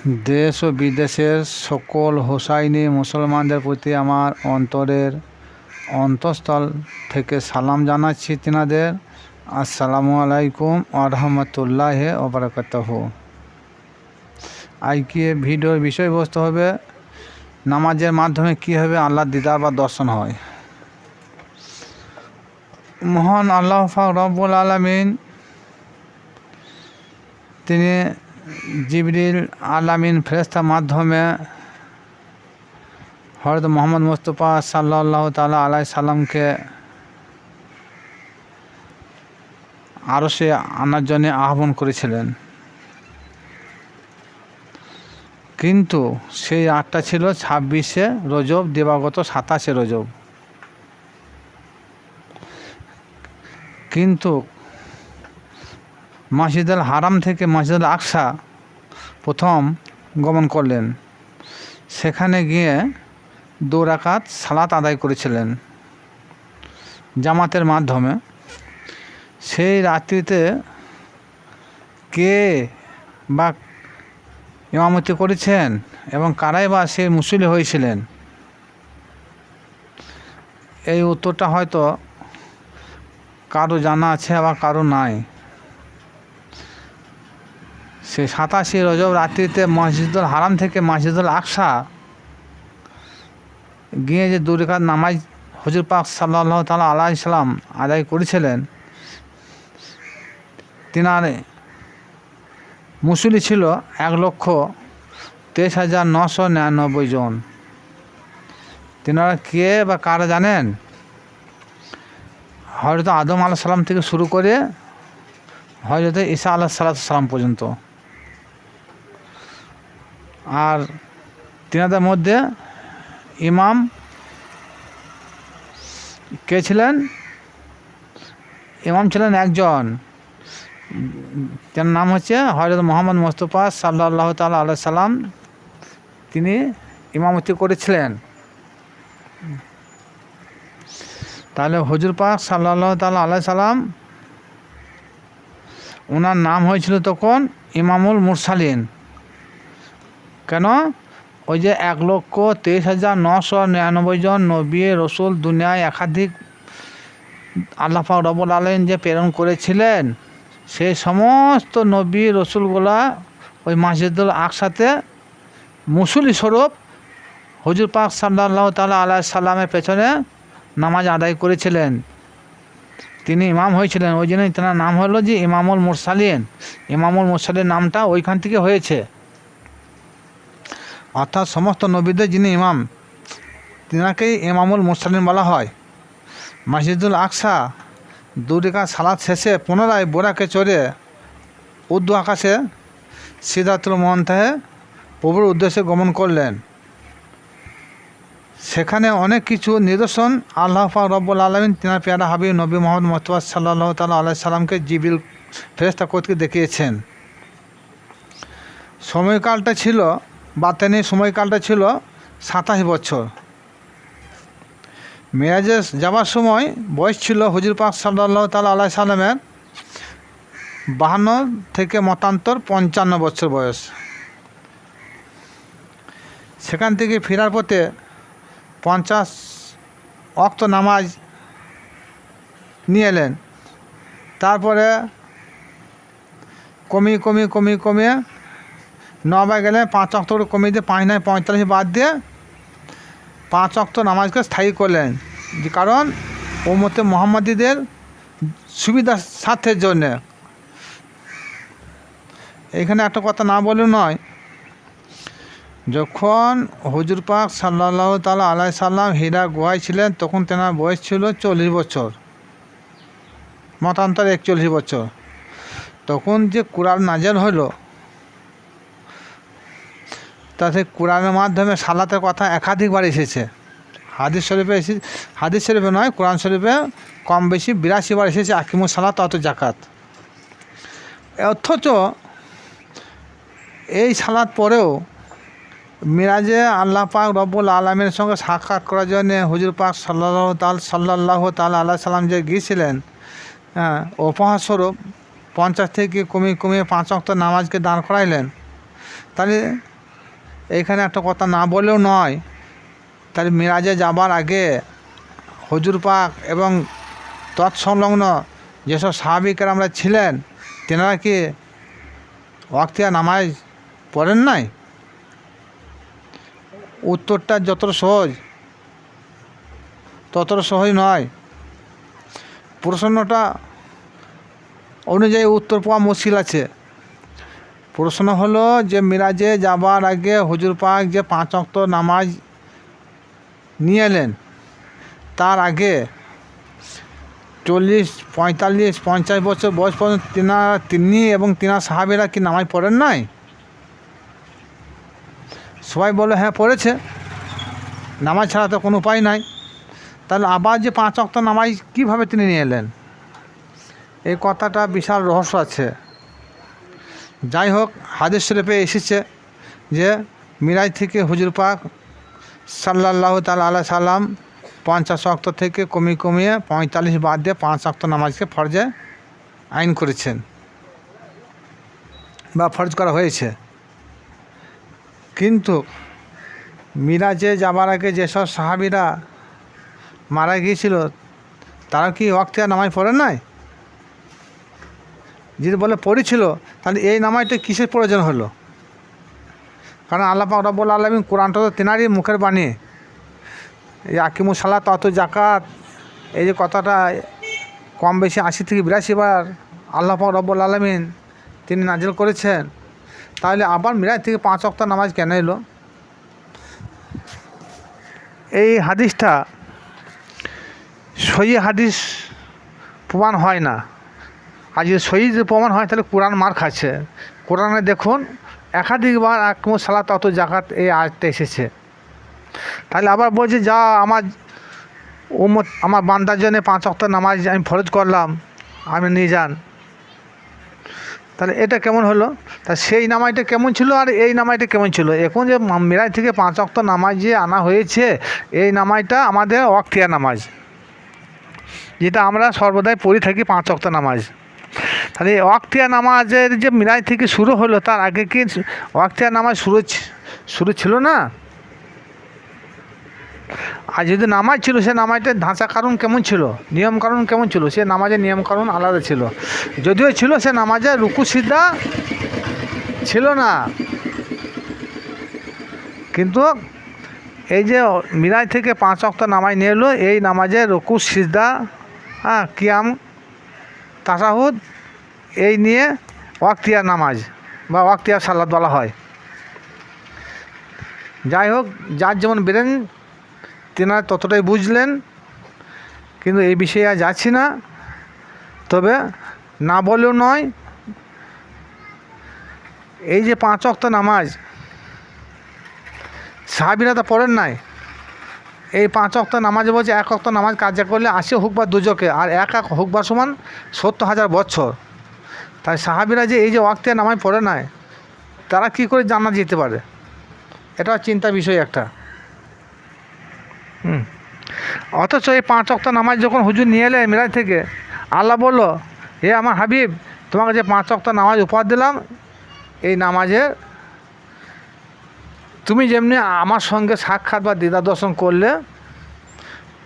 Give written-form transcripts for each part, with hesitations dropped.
দেশ ও বিদেশের সকল হোসাইনি মুসলমানদের প্রতি আমার অন্তরের অন্তঃস্থল থেকে সালাম জানাচ্ছি তিনাদের। আসসালামু আলাইকুম ওয়া রাহমাতুল্লাহি ওয়া বারাকাতুহু। আজকে ভিডিওর বিষয়বস্তু হবে নামাজের মাধ্যমে কীভাবে আল্লাহর দিদার বা দর্শন হয়। মহান আল্লাহ পাক রব্বুল আলামিন তিনি জিবরিল আলামিন ফেরেশতার মাধ্যমে হযরত মুহাম্মদ মুস্তাফা সাল্লাল্লাহু তাআলা আলাইহি সাল্লামকে আরশে আনার জন্য আহ্বান করেছিলেন, কিন্তু সেই রাতটা ছিল 26শে রজব, দিবাগত 27শে রজব। কিন্তু মসজিদুল হারাম থেকে মসজিদুল আকসা প্রথম গমন করলেন। সেখানে গিয়ে 2 রাকাত সালাত আদায় করেছিলেন জামাতের মাধ্যমে। সেই রাত্রিতে কে বা ইমামতি করেছেন এবং কারাই বা সেই মুসল্লি হয়েছিলেন, এই উত্তরটা হয়তো কারো জানা আছে আবার কারো নাই। সেই 27শে রজব রাত্রিতে মসজিদুল হারাম থেকে মসজিদুল আকসা গিয়ে যে 2 রাকাত নামাজ হুজুর পাক সাল্লাল্লাহু তাআলা আলাইহি সাল্লাম আদায় করেছিলেন, তিনার মুসল্লি ছিল 1,23,999 জন। তিনারা কে বা কারা জানেন? হযরত আদম আলাইহিস সালাম থেকে শুরু করে হযরত ঈসা আলাইহিস সালাম পর্যন্ত। আর তিনাদের মধ্যে ইমাম কে ছিলেন? ইমাম ছিলেন একজন, যার নাম হচ্ছে হযরত মুহাম্মদ মুস্তাফা সাল্লাল্লাহু তাআলা আলাইহি সাল্লাম। তিনি ইমামতি করেছিলেন। তাহলে হুজুর পাক সাল্লাল্লাহু তাআলা আলাইহি সাল্লাম, ওনার নাম হয়েছিল তখন ইমামুল মুরসালিন। কেন? ওই যে 1,23,999 জন নবী রসুল দুনিয়ায় একাধিক আল্লাহ পাক রব্বুল আলামিন যে প্রেরণ করেছিলেন, সেই সমস্ত নবী রসুলগুলা ওই মসজিদুল আকসাতে মুসল্লি স্বরূপ হুজুর পাক সাল্লাল্লাহু তাআলা আলাইহি সাল্লামের পেছনে নামাজ আদায় করেছিলেন। তিনি ইমাম হয়েছিলেন, ওই জন্যই তার নাম হলো যে ইমামুল মুরসালিন। ইমামুল মুরসালিন নামটা ওইখান থেকে হয়েছে, অর্থাৎ সমস্ত নবীদের যিনি ইমাম, তিনাকেই ইমামুল মুরসালিন বলা হয়। মসজিদুল আকসা 2 রাকাত সালাত শেষে পুনরায় বোরাকে চড়ে উর্দু আকাশে সিদরাতুল মুনতাহে প্রভুর উদ্দেশ্যে গমন করলেন। সেখানে অনেক কিছু নিদর্শন আল্লাহ পাক রব্বুল আলামিন তিনার পেয়ারা হাবিব নবী মুহাম্মদ মুস্তাফা সাল্লাল্লাহু তাআলা আলাইহি সাল্লামকে জিবরিল ফেরেশতা কর্তৃক দেখিয়েছেন। সময়কালটা ছিল, বাতেনি সময়কালটা ছিল 27 বছর। মেরাজে যাওয়ার সময় বয়স ছিল হুজুর পাক সাল্লাল্লাহু তাআলা আলাইহি সাল্লামের 52 থেকে মতান্তর 55 বছর বয়স। সেখান থেকে ফেরার পথে 50 ওয়াক্ত নামাজ নিয়ে এলেন। তারপরে কমিয়ে 9 গেলেন, 5 ওয়াক্ত করে কমিয়ে দিয়ে 5 নয় 45 বাদ দিয়ে 5 ওয়াক্ত নামাজকে স্থায়ী করলেন। যে কারণ উম্মতে মুহাম্মাদীদের সুবিধার স্বার্থের জন্যে। এখানে একটা কথা না বলে নয়, যখন হুজুর পাক সাল্লাল্লাহু তাআলা আলাইহি সাল্লাম হীরা গুহায় ছিলেন, তখন তেনার বয়স ছিল 40 বছর, মতান্তরে 41 বছর। তখন যে কুরআন নাযিল হলো, তাতে কুরআনের মাধ্যমে সালাতের কথা একাধিকবার এসেছে। হাদিস শরীফে নয়, কোরআন শরীফে কম বেশি 82 বার এসেছে আকিমুস সালাত অত জাকাত। অথচ এই সালাত পরেও মিরাজে আল্লাহ পাক রব্বুল আলামিনের সঙ্গে সাক্ষাৎ করার জন্য হুজুর পাক সাল্লাল্লাহু তাআলা আলাইহি সাল্লাম যে গিয়েছিলেন, উপহারস্বরূপ 50 থেকে কমিয়ে 5 ওয়াক্ত নামাজকে দাঁড় করাইলেন। তাহলে এইখানে একটা কথা না বলেও নয়, তাহলে মিরাজে যাবার আগে হুজুর পাক এবং তৎসংলগ্ন যেসব সাহাবিকের আমরা ছিলেন, তেনারা কি ওয়াক্তিয়া নামাজ পড়েন নাই? উত্তরটা যতটা সহজ ততটা সহজ নয়। প্রশ্নটা অনুযায়ী উত্তর পাওয়া মুশকিল আছে। প্রশ্ন হলো যে মিরাজে যাবার আগে হুজুর পাক যে 5 ওয়াক্ত নামাজ নিয়ে এলেন, তার আগে 40, 45, 50 বছর বয়স পর্যন্ত তিনি এবং তিনার সাহাবীরা কি নামাজ পড়েন নাই? সবাই বলে হ্যাঁ পড়েছে, নামাজ ছাড়া তো কোনো উপায় নাই। তাহলে আবার যে 5 ওয়াক্ত নামাজ কীভাবে তিনি নিয়ে এলেন? এই কথাটা বিশাল রহস্য আছে। যাই হোক, হাদিস শরীফে এসেছে যে মিরাজ থেকে হুজুর পাক সাল্লাল্লাহু তাআলা আলাইহি সাল্লাম 50 ওয়াক্ত থেকে কমিয়ে 45 বাদ দিয়ে 5 ওয়াক্ত নামাজকে ফরজে আইন করেছেন বা ফরজ করা হয়েছে। কিন্তু মিরাজে যাবার আগে যেসব সাহাবীরা মারা গিয়েছিল, তারা কি ওয়াক্তিয়া নামাজ পড়েন নাই? যদি বলে পড়েছিল, তাহলে এই নামাজটা কিসের প্রয়োজন হলো? কারণ আল্লাহ পাক রব্বুল আলামিন, কোরআনটা তো তেনারই মুখের বাণী। এই আকিমুস সালাত ওয়াতু যাকাত, এই যে কথাটা কম বেশি 80 থেকে 82 বার আল্লাহ পাক রব্বুল আলামিন তিনি নাজিল করেছেন। তাহলে আবার মিরাজ থেকে 5 ওয়াক্ত নামাজ কেন এলো? এই হাদিসটা সহি হাদিস প্রমাণ হয় না। আর যদি সহি প্রমাণ হয় তাহলে কোরআন মার খাচ্ছে। কোরআনে দেখুন একাধিকবার আকিমুস সালাত ওয়াতু যাকাত এই আয়াতটা এসেছে। তাহলে আবার বলছে যা আমার উম্মত, আমার বান্দার জন্য 5 ওয়াক্ত নামাজ আমি ফরজ করলাম, আমি নিয়ে যান। তাহলে এটা কেমন হলো? তা সেই নামাজটা কেমন ছিল আর এই নামাজটা কেমন ছিল? এখন যে মিরাজ থেকে 5 ওয়াক্ত নামাজ যে আনা হয়েছে, এই নামাজটা আমাদের ওয়াক্তিয়া নামাজ, যেটা আমরা সর্বদাই পড়ে থাকি 5 ওয়াক্ত নামাজ। তাহলে ওয়াক্তিয়া নামাজের যে মিরাজ থেকে শুরু হলো, তার আগে কি ওয়াক্তিয়া নামাজ শুরু ছিল না? আর যদি নামাজ ছিল, সে নামাজটার ধাঁচা কারণ কেমন ছিল, নিয়ম কারণ কেমন ছিল? সে নামাজের নিয়ম কারণ আলাদা ছিল। যদিও ছিল, সে নামাজের রুকু সিজদা ছিল না। কিন্তু এই যে মিরাজ থেকে 5 ওয়াক্ত নামাজ নিয়ে এলো, এই নামাজের রুকু সিজদা, কিয়াম, তাশাহুদ, এই নিয়ে ওয়াক্তিয়া নামাজ বা ওয়াক্তিয়া সালাত বলা হয়। যাই হোক, যার যেমন ব্রেন তেনারা ততটাই বুঝলেন, কিন্তু এই বিষয়ে আর যাচ্ছি না। তবে না বলেও নয়, এই যে 5 ওয়াক্ত নামাজ সাহাবীরা তো পড়েন নাই। এই 5 ওয়াক্ত নামাজ বলছে 1 ওয়াক্ত নামাজ কাজা করলে 80 হুকবা দুজকে, আর 1 হুকবা সমান 70,000 বছর। তাই সাহাবীরা যে এই যে ওয়াক্তিয়া নামাজ পড়ে নাই, তারা কি করে জান্নাত যেতে পারে? এটা চিন্তার বিষয় একটা। অথচ এই 5 ওয়াক্ত নামাজ যখন হুজুর নিয়ে এলেন মিরাজ থেকে, আল্লাহ বলল, হে আমার হাবিব, তোমাকে যে 5 ওয়াক্ত নামাজ উপহার দিলাম, এই নামাজে তুমি যেমনি আমার সঙ্গে সাক্ষাৎ বা দিদার দর্শন করলে,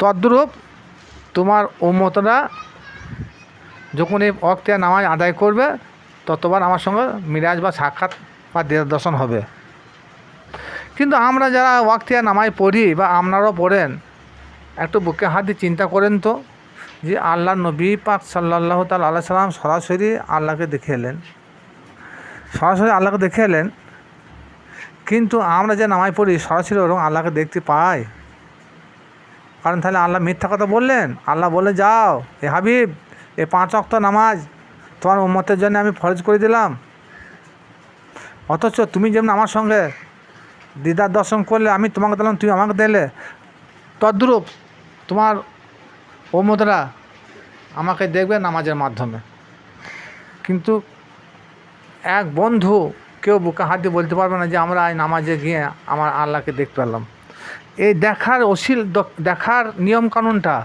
তদ্রূপ তোমার উম্মতরা যখন এই ওয়াক্তিয়া নামাজ আদায় করবে, ততবার আমার সঙ্গে মিরাজ বা সাক্ষাৎ বা দিদার দর্শন হবে। কিন্তু আমরা যারা ওয়াক্তিয়া নামাজ পড়ি বা আপনারাও পড়েন, একটু বুকে হাত দিয়ে চিন্তা করেন তো, যে আল্লাহ নবী পাক সাল্লাল্লাহু তাআলা আলাইহি সাল্লাম সরাসরি আল্লাহকে দেখে এলেন, কিন্তু আমরা যে নামাজ পড়ি সরাসরি ওরকম আল্লাহকে দেখতে পাই? কারণ তাহলে আল্লাহ মিথ্যা কথা বললেন? আল্লাহ বলে যাও এ হাবিব, এই 5 ওয়াক্ত নামাজ তোমার উম্মতের জন্য আমি ফরজ করে দিলাম, অথচ তুমি যেমন আমার সঙ্গে দিদার দর্শন করলে, আমি তোমাকে দিলাম, তুমি আমাকে দিলে, তদ্রূপ তোমার উম্মতরা আমাকে দেখবে নামাজের মাধ্যমে। কিন্তু এক বন্ধু কেউ বুকে হাত দিয়ে বলতে পারবে না যে আমরা এই নামাজে গিয়ে আমার আল্লাহকে দেখতে পেলাম। এই দেখার নিয়মকানুনটা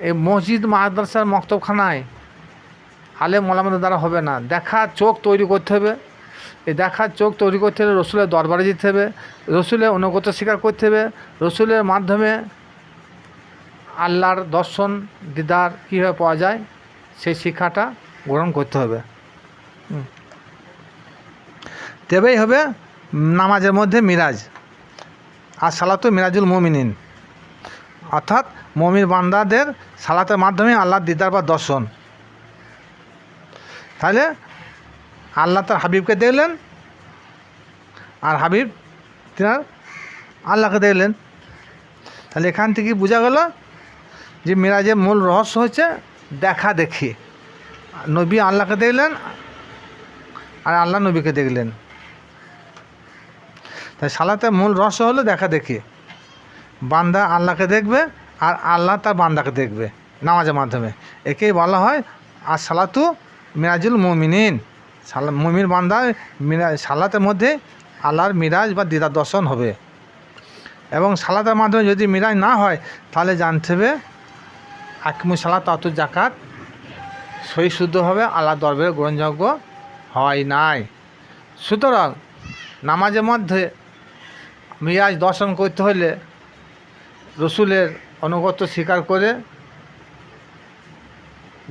এই মসজিদ মাদ্রাসার মক্তবখানায় আলেম ওলামাদের দ্বারা হবে না। দেখার চোখ তৈরি করতে হবে, এই দেখার চোখ তৈরি করতে হলে রসুলের দরবারে যেতে হবে, রসুলের অনুগত স্বীকার করতে হবে, রসুলের মাধ্যমে আল্লাহর দর্শন দিদার কীভাবে পাওয়া যায় সেই শিক্ষাটা গ্রহণ করতে হবে। তবেই হবে নামাজের মধ্যে মিরাজ। আর সালাতু মিরাজুল মুমিনিন, অর্থাৎ মুমিন বান্দাদের সালাতের মাধ্যমে আল্লাহর দিদার বা দর্শন। তাহলে আল্লাহ তার হাবিবকে দেখলেন আর হাবিব তিনার আল্লাহকে দেখলেন। তাহলে এখান থেকে বোঝা গেল যে মিরাজের মূল রহস্য হচ্ছে দেখা দেখি। নবী আল্লাহকে দেখলেন আর আল্লাহ নবীকে দেখলেন। তাই সালাতের মূল রহস্য হলো দেখা দেখি। বান্দা আল্লাহকে দেখবে আর আল্লাহ তার বান্দাকে দেখবে নামাজের মাধ্যমে। একেই বলা হয় আর সালাতু মিরাজুল মুমিনিন। মুমিন বান্দা সালাতের মধ্যে আল্লাহর মিরাজ বা দিদার দর্শন হবে। এবং সালাতের মাধ্যমে যদি মিরাজ না হয় তাহলে জানতে হবে আকিমু সালাত আতু জাকাত সহি শুদ্ধ হবে, আল্লাহ দরবারে গ্রহণযোগ্য হয় নাই। সুতরাং নামাজের মধ্যে মিরাজ দর্শন করতে হলে রসুলের অনুগত স্বীকার করে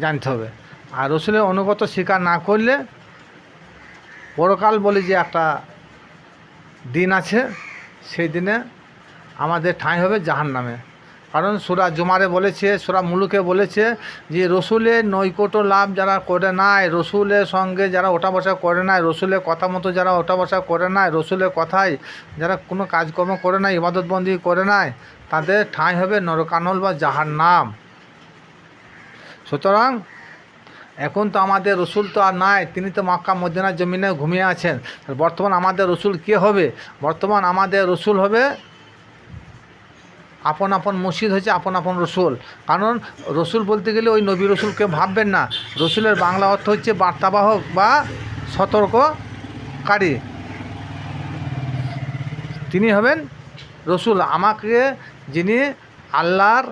জানতে হবে। আর রসুলের অনুগত স্বীকার না করলে পরকাল বলে যে একটা দিন আছে, সেই দিনে আমাদের ঠাঁই হবে জাহান্নামে। কারণ সূরা জুমারে বলেছে, সূরা মুলুকে বলেছে যে রসুলের নৈকট্য লাভ যারা করে নাই, রসুলের সঙ্গে যারা ওঠা বসা করে নাই, রসুলের কথা মতো যারা ওঠা বসা করে নাই, রসুলের কথায় যারা কোনো কাজকর্ম করে নাই, ইবাদতবন্দি করে নাই, তাদের ঠাঁই হবে নরকানল বা জাহান্নাম। সুতরাং এখন তো আমাদের রসুল তো আর নাই, তিনি তো মক্কা মদিনার জমিনে ঘুমিয়ে আছেন। বর্তমান আমাদের রসুল কে হবে? বর্তমান আমাদের রসুল হবে আপন আপন মুর্শিদ, হচ্ছে আপন আপন রসুল। কারণ রসুল বলতে গেলে ওই নবী রসুলকে ভাববেন না। রসুলের বাংলা অর্থ হচ্ছে বার্তাবাহক বা সতর্ককারী। তিনি হবেন রসুল, আমাকে যিনি আল্লাহর